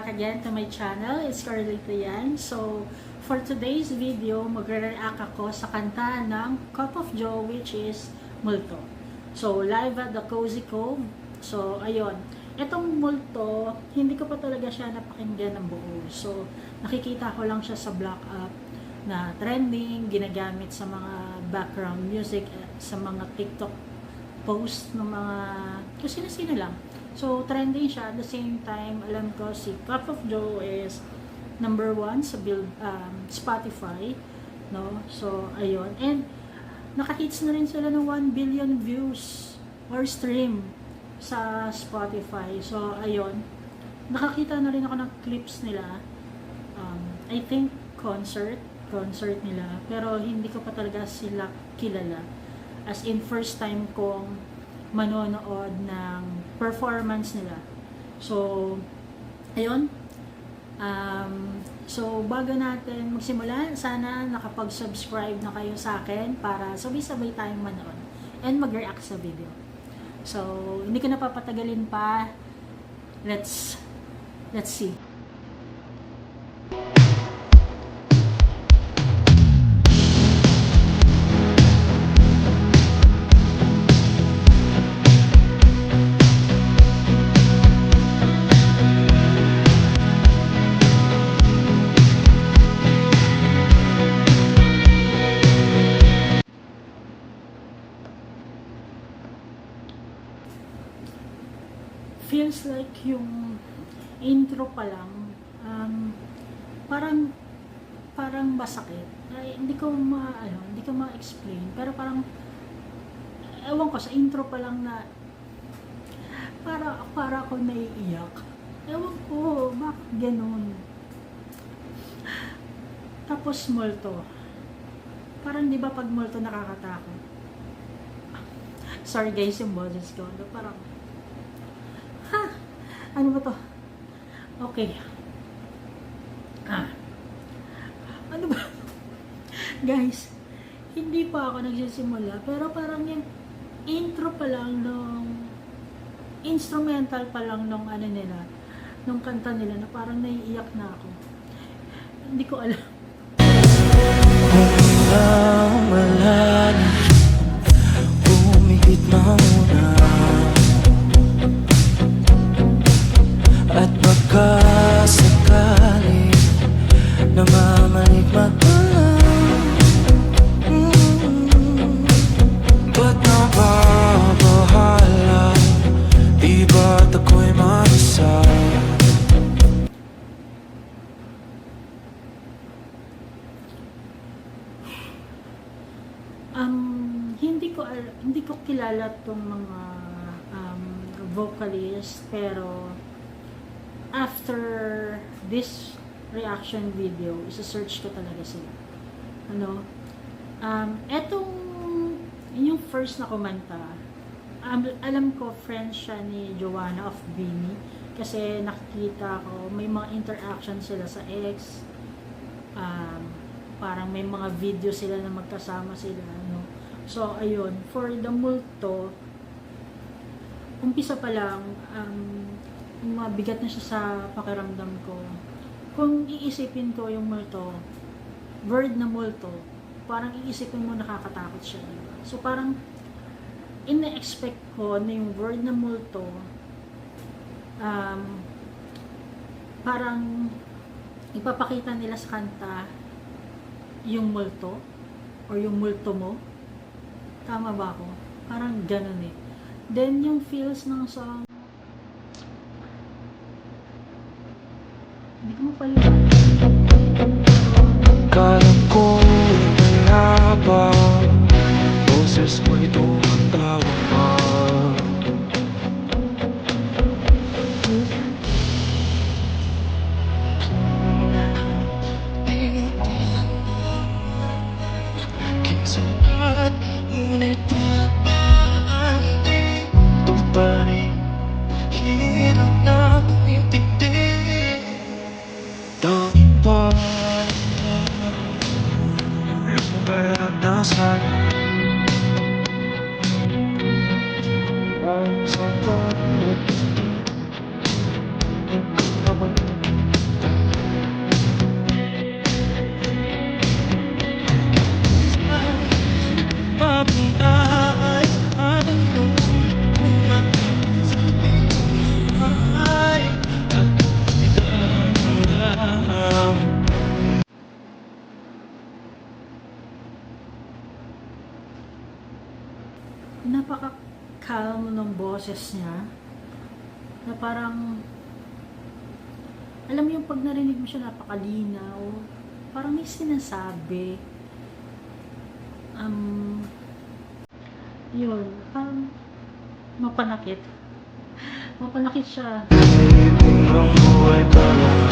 back again to my channel. It's Carlito yan. So, for today's video, magre-react ako sa kanta ng Cup of Joe, which is Multo. So, live at the Cozy Cove. So, ayun. Etong Multo, hindi ko pa talaga siya napakinggan ng buo. So, nakikita ko lang siya sa Black Up na trending, ginagamit sa mga background music, sa mga TikTok post ng mga kung sino-sino lang. So, trending siya. At the same time, alam ko si Cup of Joe is number 1 sa Spotify. No? So, ayun. And, naka-hits na rin sila ng 1 billion views or stream sa Spotify. So, ayun. Nakakita na rin ako ng clips nila. I think concert nila. Pero, hindi ko pa talaga sila kilala. As in, first time kong manonood ng performance nila. So, ayun. So, bago natin magsimula, sana nakapag-subscribe na kayo sa akin para sabay-sabay tayong manood and mag-react sa video. So, hindi ko na papatagalin pa. Let's see. Feels like yung intro pa lang parang masakit. Ay, hindi ko ma-explain, pero parang ewan ko sa intro pa lang na para ako naiiyak. Ewan ko bakit ganun. Tapos Multo. Parang 'di ba pag Multo nakakatakot. Sorry guys yung boses ko. Parang ano ba to? Okay. Ano ba? Guys, hindi pa ako nagsisimula, pero parang yung intro pa lang nung instrumental pa lang nung ano nila, nung kanta nila na parang naiiyak na ako. Hindi ko alam. Malalim, bumihit na muna. At baka sakali namamalik mata lang. Ba't nababahala? Di ba't ako'y mag-isa? Hindi ko kilala tong mga vocalist, pero after this reaction video, isa-search ko talaga sila. Ano? Etong yung first na kumanta, alam ko friend siya ni Joanna of Bini kasi nakikita ko may mga interaction sila sa X. Parang may mga video sila na magkasama sila, no? So, ayun, for the Multo, umpisa pa lang, mabigat na siya sa pakiramdam ko. Kung iisipin ko yung Multo, word na Multo, parang iisipin mo nakakatakot siya, diba? So parang ina-expect ko na yung word na Multo, parang ipapakita nila sa kanta yung Multo or yung multo mo. Tama ba ako? Parang ganun eh. Then yung feels ng song, hindi ko mapaliwanag. Kalam ko mayabang, boses mo itong ang tawag mo. Kisulat, ngunit ito pa rin hirap na intindi. Dahil pa lumayan na sana ang sa palit. calm ng boses niya, na parang, alam mo yung pag narinig mo siya napakalinaw, parang may sinasabi. Yun, parang mapanakit. Mapanakit siya. Ang buhay talaga.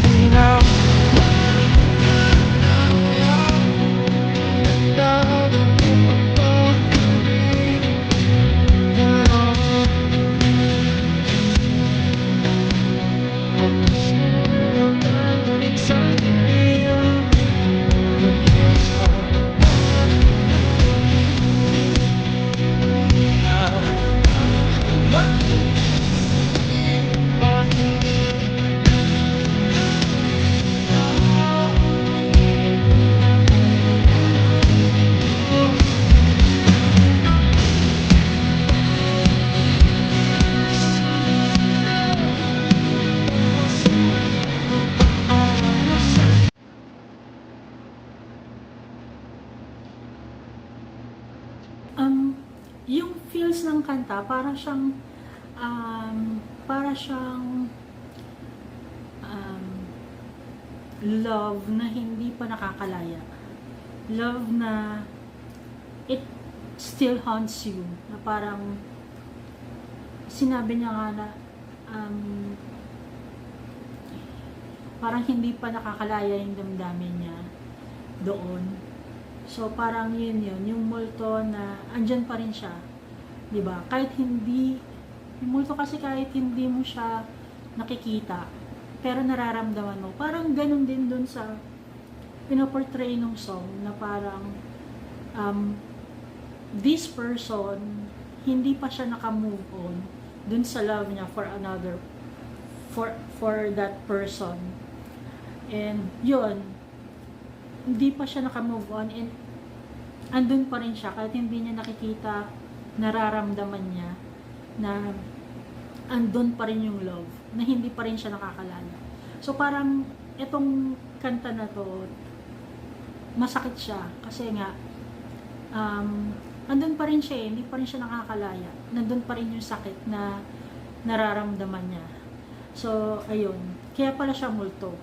Hindi na Yung feels ng kanta, para siyang love na hindi pa nakakalaya. Love na it still haunts you. Na parang sinabi niya nga na parang hindi pa nakakalaya yung damdamin niya doon. So parang yun yung multo na andyan pa rin siya, 'di ba? Kahit hindi yung multo kasi kahit hindi mo siya nakikita, pero nararamdaman mo. Parang ganun din dun sa pinoportray ng song na parang this person hindi pa siya naka-move on dun sa love niya for another for that person. And yun, hindi pa siya naka-move on and andun pa rin siya kahit hindi niya nakikita, nararamdaman niya na andun pa rin yung love, na hindi pa rin siya nakakalala. So parang itong kanta na to, masakit siya kasi nga andun pa rin siya, hindi pa rin siya nakakalaya, nandun pa rin yung sakit na nararamdaman niya. So ayun, kaya pala siya multo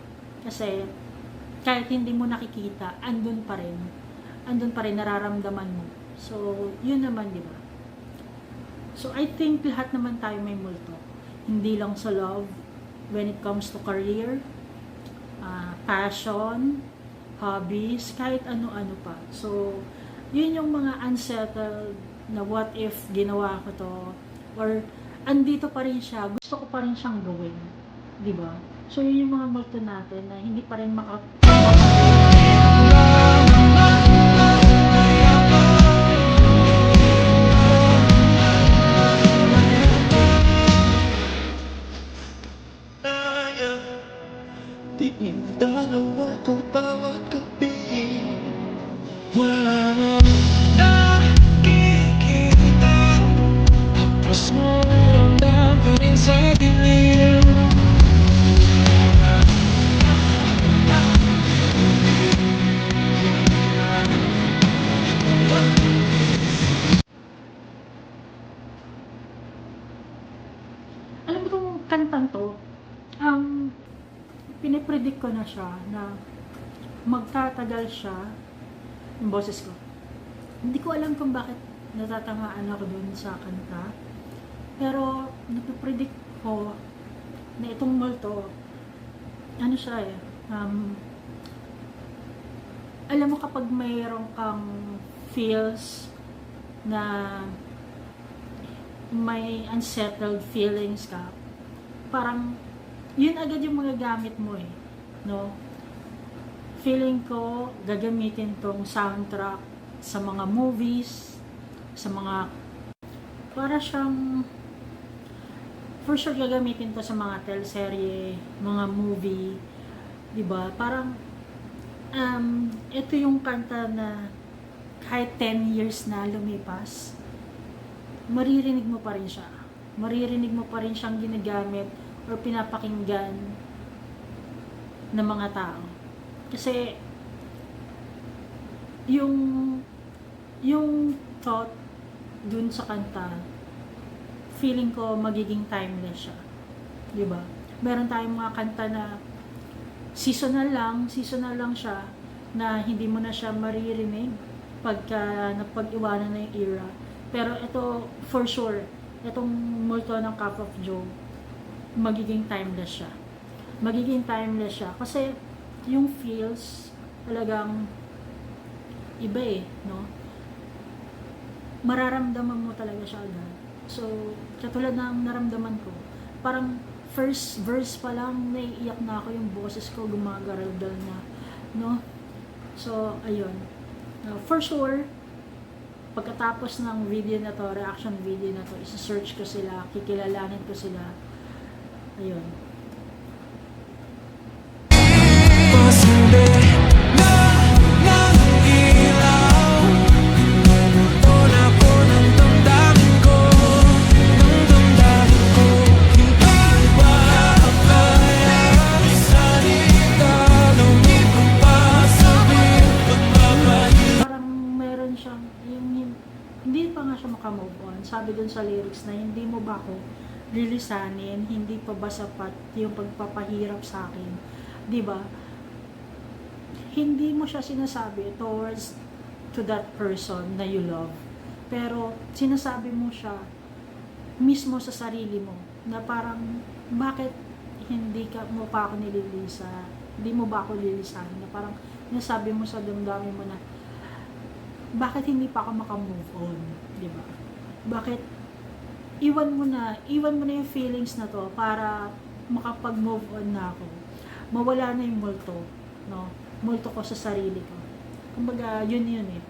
kasi kahit hindi mo nakikita, andun pa rin nararamdaman mo. So, yun naman, di ba? So, I think lahat naman tayo may multo. Hindi lang sa love, when it comes to career, passion, hobbies, kahit ano-ano pa. So, yun yung mga unsettled na what if ginawa ko to, or andito pa rin siya, gusto ko pa rin siyang gawin. Di ba? So, yun yung mga multo natin na hindi pa rin Tingin dalawa po bawat gabi. Wala nang nakikita. Tapos mo ramdam pa rin sa dilim. alam mo itong kantang to, pinipredict ko na siya na magtatagal siya yung boses ko. Hindi ko alam kung bakit natatamaan ako dun sa kanta, pero napipredict ko na itong multo, ano siya alam mo kapag mayroon kang feels na may unsettled feelings ka, parang yun agad yung mga gamit mo no? Feeling ko gagamitin tong soundtrack sa mga movies, sa mga, para siyang, for sure gagamitin to sa mga teleserye, mga movie, diba? Parang ito yung kanta na kahit 10 years na lumipas, maririnig mo pa rin siya. Maririnig mo pa rin siyang ginagamit or pinapakinggan ng mga tao. Kasi yung yung thought dun sa kanta, feeling ko magiging timeless siya. Di ba? Meron tayong mga kanta na seasonal lang siya, na hindi mo na siya maririnig pagka napag-iwanan na yung era. Pero ito, for sure, itong multo ng Cup of Joe, magiging timeless siya. Magiging timeless siya. Kasi yung feels, talagang iba eh, no? Mararamdaman mo talaga siya agad. So, katulad ng naramdaman ko, parang first verse pa lang, naiiyak na ako, yung boses ko gumagaraldal na, no? So, ayun. For sure, pagkatapos ng video na to, reaction video na to, isa-search ko sila, kikilalanin ko sila. Ayun. Pasindi na ng ilaw, Pinumuton ako ng damdamin ko, Hindi ba kaya isalita, lumipot pa sabihin, pagbabalik. Parang meron siyang, hindi pa nga siya makamove on. Sabi dun sa lyrics na, hindi mo ba ako lilisanin, hindi pa ba sapat yung pagpapahirap sa akin, di ba? Hindi mo siya sinasabi towards to that person na you love, pero sinasabi mo siya mismo sa sarili mo, na parang bakit hindi mo pa ako nililisa, hindi mo ba ako lilisanin, na parang sinasabi mo sa damdamin mo na bakit hindi pa ako makamove on, di ba? Bakit iwan mo na yung feelings na to para makapag-move on na ako. Mawala na yung multo, no? Multo ko sa sarili ko. Kumbaga, yun eh.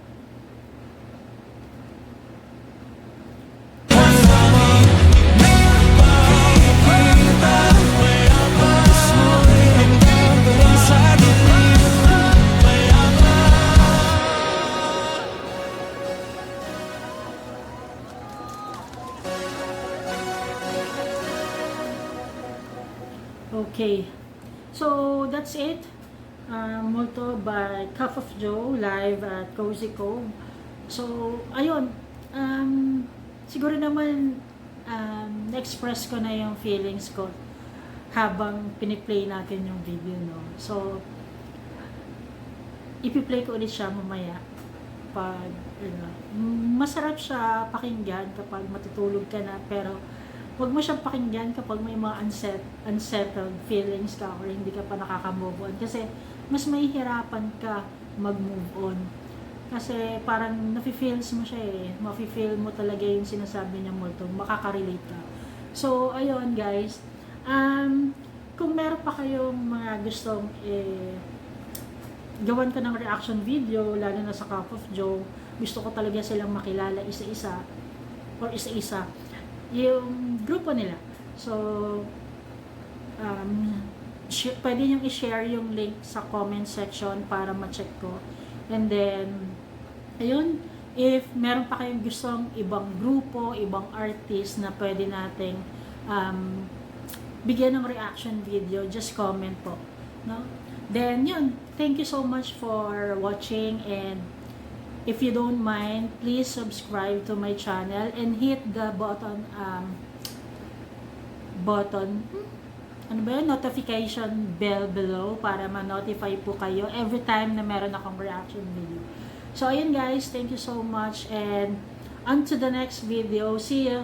Okay. So, that's it. Multo by Cup of Joe, live at Cozy Cove. So, ayun. Siguro naman, na-express ko na yung feelings ko habang piniplay natin yung video, no? So, ipiplay ko ulit siya mamaya. Pag, masarap siya pakinggan kapag matutulog ka na, pero huwag mo siyang pakinggan kapag may mga unsettled feelings ka or hindi ka pa nakaka-move on. Kasi mas mahihirapan ka mag-move on. Kasi parang nafe-feels mo siya eh. Mafe-feel mo talaga yung sinasabi niya multo. Makaka-relate ka. So, ayun guys. Kung meron pa kayong mga gustong gawan ko ng reaction video, lalo na sa Cup of Joe, gusto ko talaga silang makilala isa-isa or isa-isa yung grupo nila. So, pwede nyo i-share yung link sa comment section para ma-check ko. And then, ayun, if meron pa kayong gustong ibang grupo, ibang artist na pwede nating bigyan ng reaction video, just comment po. No? Then, yun, thank you so much for watching, and if you don't mind, please subscribe to my channel and hit the notification bell below para ma-notify po kayo every time na meron akong reaction video. So, ayun guys, thank you so much, and on to the next video. See you!